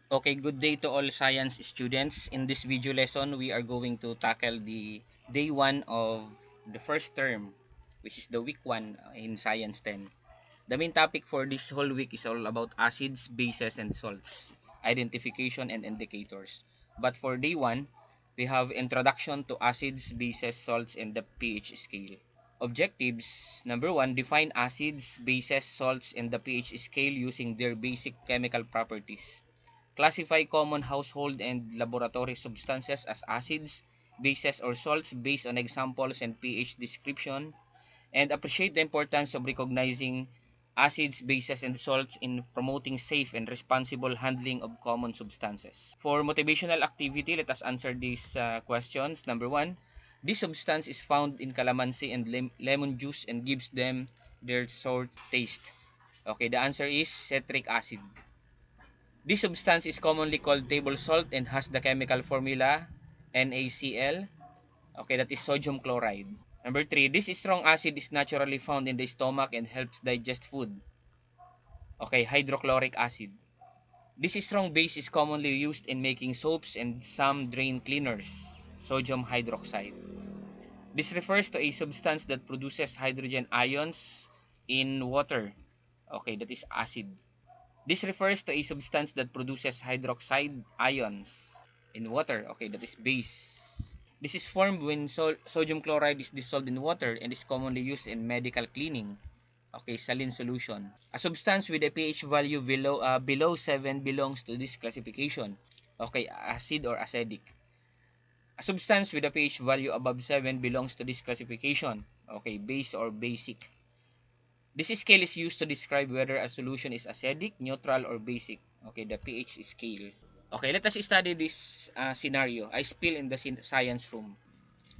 Okay, good day to all science students. In this video lesson, we are going to tackle the day 1 of the first term, which is the week 1 in Science 10. The main topic for this whole week is all about acids, bases, and salts, identification and indicators. But for day 1, we have introduction to acids, bases, salts, and the pH scale. Objectives: number 1, define acids, bases, salts, and the pH scale using their basic chemical properties. Classify common household and laboratory substances as acids, bases, or salts based on examples and pH description, and appreciate the importance of recognizing acids, bases, and salts in promoting safe and responsible handling of common substances. For motivational activity, let us answer these questions. Number 1, this substance is found in calamansi and lemon juice and gives them their sour taste. Okay, the answer is citric acid. This substance is commonly called table salt and has the chemical formula NaCl. Okay, that is sodium chloride. Number 3, this strong acid is naturally found in the stomach and helps digest food. Okay, hydrochloric acid. This strong base is commonly used in making soaps and some drain cleaners. Sodium hydroxide. This refers to a substance that produces hydrogen ions in water. Okay, that is acid. This refers to a substance that produces hydroxide ions in water. Okay, that is base. This is formed when sodium chloride is dissolved in water and is commonly used in medical cleaning. Okay, saline solution. A substance with a pH value below 7 belongs to this classification. Okay, acid or acidic. A substance with a pH value above 7 belongs to this classification. Okay, base or basic. This scale is used to describe whether a solution is acidic, neutral, or basic. Okay, the pH scale. Okay, let us study this scenario. I spill in the science room.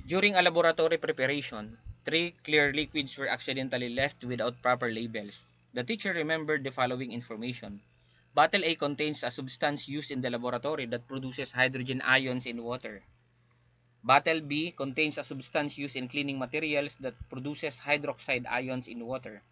During a laboratory preparation, 3 clear liquids were accidentally left without proper labels. The teacher remembered the following information. Bottle A contains a substance used in the laboratory that produces hydrogen ions in water. Bottle B contains a substance used in cleaning materials that produces hydroxide ions in water.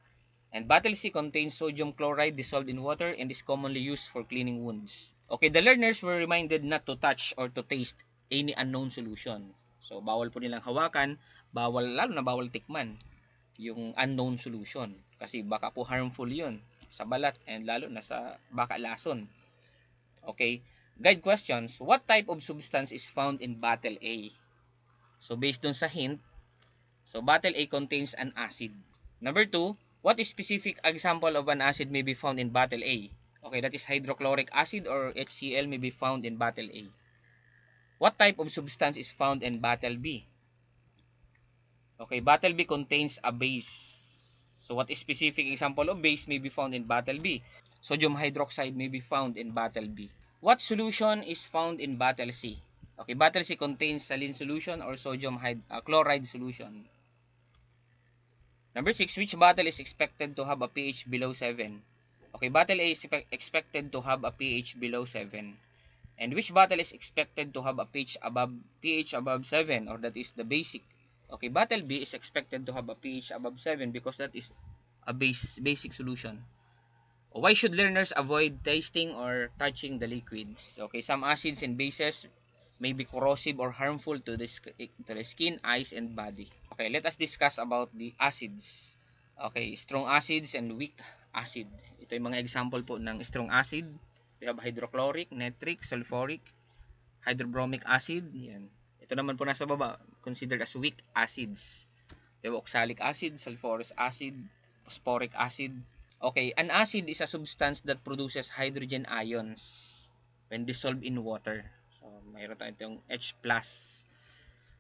And bottle C contains sodium chloride dissolved in water and is commonly used for cleaning wounds. Okay, the learners were reminded not to touch or to taste any unknown solution. So, bawal po nilang hawakan, lalo na bawal tikman yung unknown solution. Kasi baka po harmful yun sa balat and lalo na sa baka lason. Okay, guide questions. What type of substance is found in bottle A? So, based dun sa hint, so bottle A contains an acid. Number 2, what specific example of an acid may be found in bottle A? Okay, that is hydrochloric acid or HCl may be found in bottle A. What type of substance is found in bottle B? Okay, bottle B contains a base. So what specific example of base may be found in bottle B? Sodium hydroxide may be found in bottle B. What solution is found in bottle C? Okay, bottle C contains saline solution or sodium chloride solution. Number 6, which bottle is expected to have a pH below 7? Okay, bottle A is expected to have a pH below 7. And which bottle is expected to have a pH above 7, or that is the basic? Okay, bottle B is expected to have a pH above 7 because that is a basic solution. Why should learners avoid tasting or touching the liquids? Okay, some acids and bases may be corrosive or harmful to the skin, eyes, and body. Okay, let us discuss about the acids. Okay, strong acids and weak acid. Ito yung mga example po ng strong acid. We have hydrochloric, nitric, sulfuric, hydrobromic acid. Yan. Ito naman po nasa baba, considered as weak acids. We have oxalic acid, sulfurous acid, phosphoric acid. Okay, an acid is a substance that produces hydrogen ions when dissolved in water. So, mayroon tayo itong H+.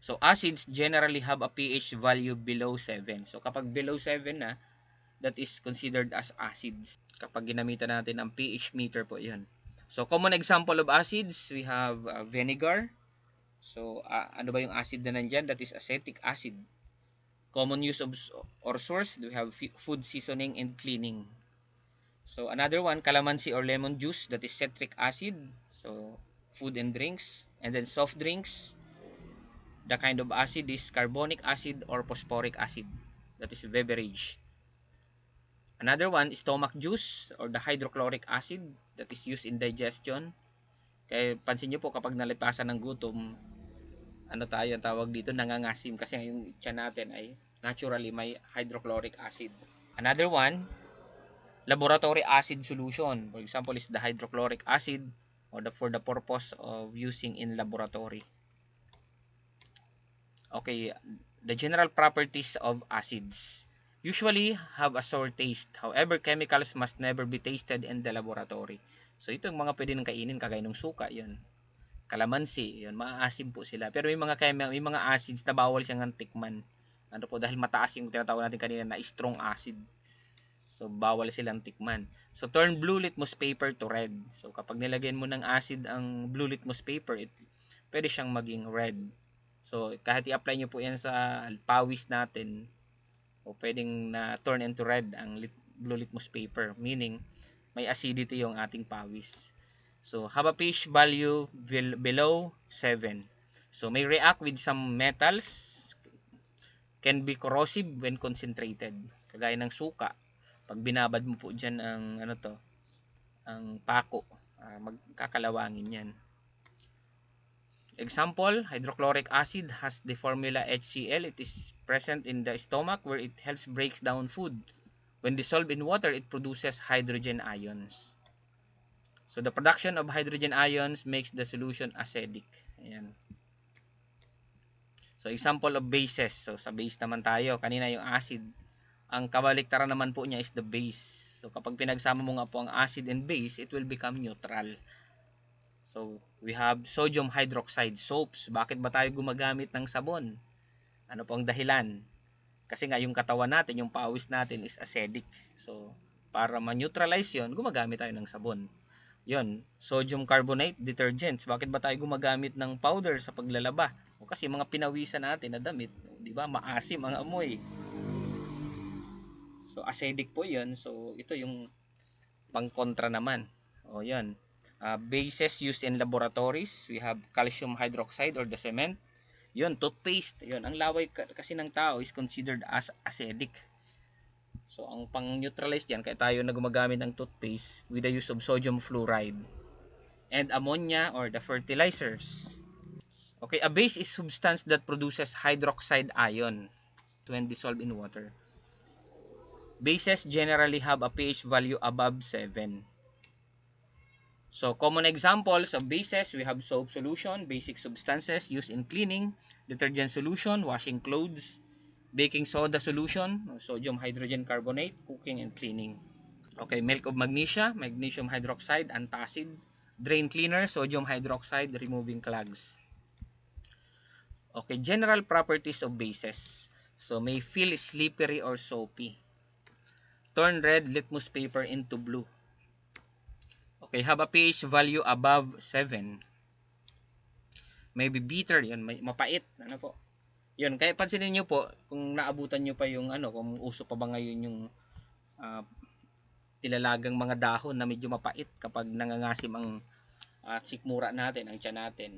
So, acids generally have a pH value below 7. So, kapag below 7 na, that is considered as acids. Kapag ginamitan natin ang pH meter po yan. So, common example of acids, we have vinegar. So, ano ba yung acid na nandyan? That is acetic acid. Common use of or source, we have food seasoning and cleaning. So, another one, calamansi or lemon juice, that is citric acid. So, food and drinks. And then soft drinks, the kind of acid is carbonic acid or phosphoric acid. That is beverage. Another one, stomach juice or the hydrochloric acid that is used in digestion. Kaya pansin nyo po kapag nalipasan ng gutom, ano tayo ang tawag dito, nangangasim kasi yung tiyan natin ay naturally may hydrochloric acid. Another one, laboratory acid solution. For example, is the hydrochloric acid or for the purpose of using in laboratory. Okay, the general properties of acids usually have a sour taste. However, chemicals must never be tasted in the laboratory. So ito yung mga pwede nang kainin kagaya ng suka, yun. Kalamansi, yun, maaasim po sila. Pero may mga acids na bawal siyang tikman. Ano po, dahil mataas yung tinatawag natin kanina na strong acid. So bawal silang tikman. So turn blue litmus paper to red. So kapag nilagyan mo ng acid ang blue litmus paper, pwede siyang maging red. So kahit i-apply nyo po yan sa pawis natin, o pwedeng na turn into red ang blue litmus paper, meaning may acidity yung ating pawis. So have a pH value below 7. So may react with some metals, can be corrosive when concentrated. Kagaya ng suka, pag binabad mo po dyan ang ang pako, magkakalawangin yan. Example, hydrochloric acid has the formula HCl. It is present in the stomach where it helps breaks down food. When dissolved in water, it produces hydrogen ions. So the production of hydrogen ions makes the solution acidic. Ayan. So example of bases. So sa base naman tayo. Kanina yung acid. Ang kabaliktaran naman po niya is the base. So kapag pinagsama mo nga po ang acid and base, it will become neutral. So, we have sodium hydroxide soaps. Bakit ba tayo gumagamit ng sabon? Ano po ang dahilan? Kasi nga yung katawan natin, yung pawis natin is acidic. So, para ma-neutralize yun, gumagamit tayo ng sabon. Yun, sodium carbonate detergents. Bakit ba tayo gumagamit ng powder sa paglalaba? O kasi mga pinawisan natin na damit, di ba? Maasim ang amoy. So, acidic po yun. So, ito yung pang-kontra naman. O, yun. Bases used in laboratories, we have calcium hydroxide or the cement. Yun, toothpaste. Yun, ang laway kasi ng tao is considered as acidic. So, ang pang-neutralize diyan, kaya tayo na gumagamit ng toothpaste with the use of sodium fluoride and ammonia or the fertilizers. Okay, a base is substance that produces hydroxide ion when dissolved in water. Bases generally have a pH value above 7. So, common examples of bases, we have soap solution, basic substances used in cleaning, detergent solution, washing clothes, baking soda solution, sodium hydrogen carbonate, cooking and cleaning. Okay, milk of magnesia, magnesium hydroxide, antacid, drain cleaner, sodium hydroxide, removing clogs. Okay, general properties of bases. So, may feel slippery or soapy. Turn red litmus paper into blue. Okay, have a pH value above 7. Maybe bitter, yun, mapait, ano po. Yun, kaya pansinin niyo po kung naabutan niyo pa yung kung uso pa ba ngayon yung tilalagang mga dahon na medyo mapait kapag nangangasim ang sikmura natin, ang tiyan natin.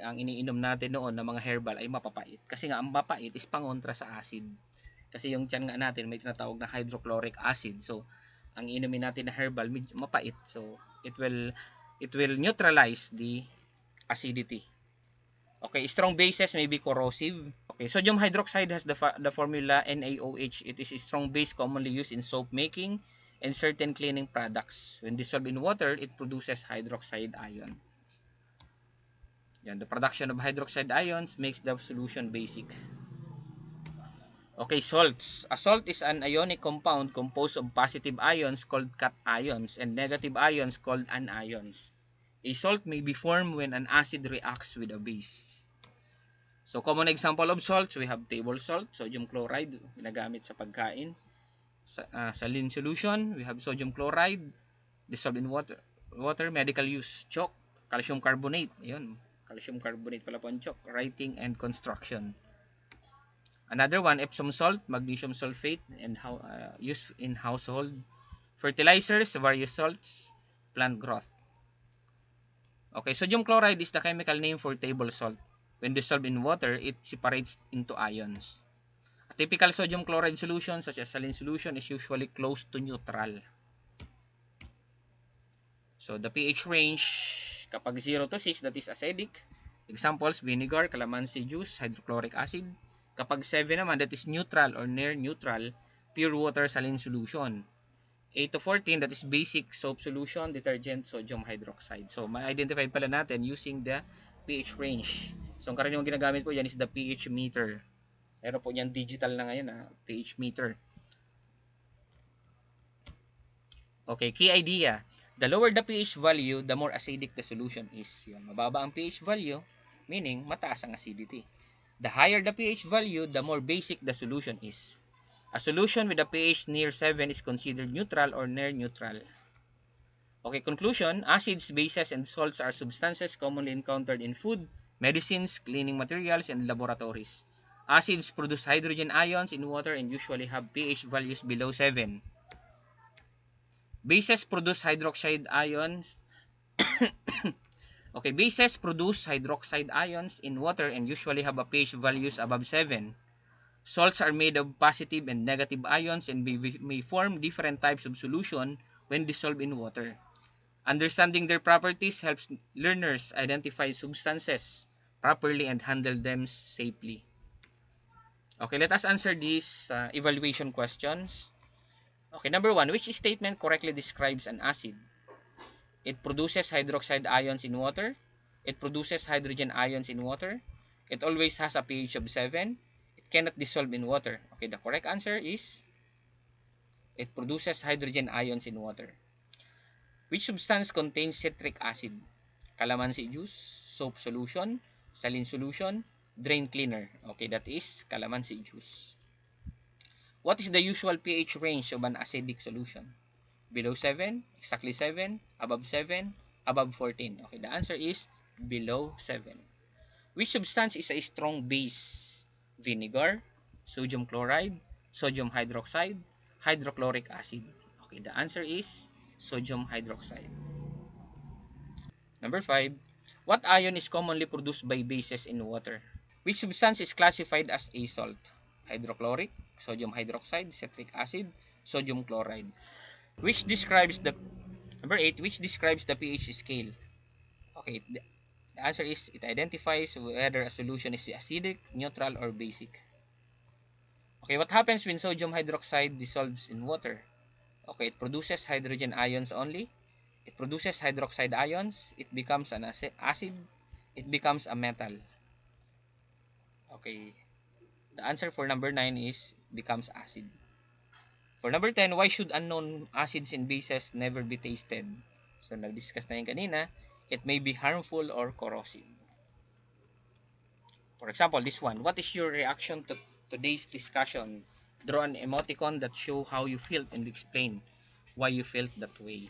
Ang iniinom natin noon na mga herbal ay mapapait. Kasi nga ang mapait is pangontra sa acid. Kasi yung tiyan nga natin may tinatawag na hydrochloric acid. So, ang inumin natin na herbal medyo mapait. So, it will neutralize the acidity. Okay, strong bases may be corrosive. Okay, sodium hydroxide has the formula NaOH. It is a strong base commonly used in soap making and certain cleaning products. When dissolved in water, it produces hydroxide ion. Yan, the production of hydroxide ions makes the solution basic. Okay, salts. A salt is an ionic compound composed of positive ions called cations and negative ions called anions. A salt may be formed when an acid reacts with a base. So, common example of salts, we have table salt, sodium chloride, ginagamit sa pagkain. Saline solution, we have sodium chloride, dissolved in water, medical use, chalk, calcium carbonate. Ayun, calcium carbonate pala po ang chalk, writing and construction. Another one, Epsom salt, magnesium sulfate, and used in household. Fertilizers, various salts, plant growth. Okay, sodium chloride is the chemical name for table salt. When dissolved in water, it separates into ions. A typical sodium chloride solution, such as saline solution, is usually close to neutral. So, the pH range Kapag 0 to 6, that is acidic. Examples, vinegar, calamansi juice, hydrochloric acid. Kapag 7 naman, that is neutral or near neutral, pure water saline solution. 8 to 14, that is basic soap solution, detergent, sodium hydroxide. So, ma-identify pala natin using the pH range. So, ang karaniwang ginagamit po yan is the pH meter. Meron po yan digital na ngayon, pH meter. Okay, key idea. The lower the pH value, the more acidic the solution is. Yun, mababa ang pH value, meaning mataas ang acidity. The higher the pH value, the more basic the solution is. A solution with a pH near 7 is considered neutral or near neutral. Okay, conclusion, acids, bases, and salts are substances commonly encountered in food, medicines, cleaning materials, and laboratories. Acids produce hydrogen ions in water and usually have pH values below 7. Bases produce hydroxide ions. Okay, bases produce hydroxide ions in water and usually have a pH values above 7. Salts are made of positive and negative ions and may form different types of solution when dissolved in water. Understanding their properties helps learners identify substances properly and handle them safely. Okay, let us answer these evaluation questions. Okay, number 1, which statement correctly describes an acid? It produces hydroxide ions in water. It produces hydrogen ions in water. It always has a pH of 7. It cannot dissolve in water. Okay, the correct answer is it produces hydrogen ions in water. Which substance contains citric acid? Calamansi juice, soap solution, saline solution, drain cleaner. Okay, that is calamansi juice. What is the usual pH range of an acidic solution? Below 7, exactly 7, above 7, above 14. Okay, the answer is below 7. Which substance is a strong base? Vinegar, sodium chloride, sodium hydroxide, hydrochloric acid. Okay, the answer is sodium hydroxide. Number 5, what ion is commonly produced by bases in water? Which substance is classified as a salt? Hydrochloric, sodium hydroxide, citric acid, sodium chloride. Which describes the Number 8, which describes the pH scale? Okay, the answer is it identifies whether a solution is acidic, neutral, or basic. Okay, what happens when sodium hydroxide dissolves in water? Okay, it produces hydrogen ions only. It produces hydroxide ions. It becomes an acid. It becomes a metal. Okay, the answer for number 9 is becomes acid. For number 10, why should unknown acids and bases never be tasted? So, nag-discuss na yun kanina. It may be harmful or corrosive. For example, this one. What is your reaction to today's discussion? Draw an emoticon that show how you felt and explain why you felt that way.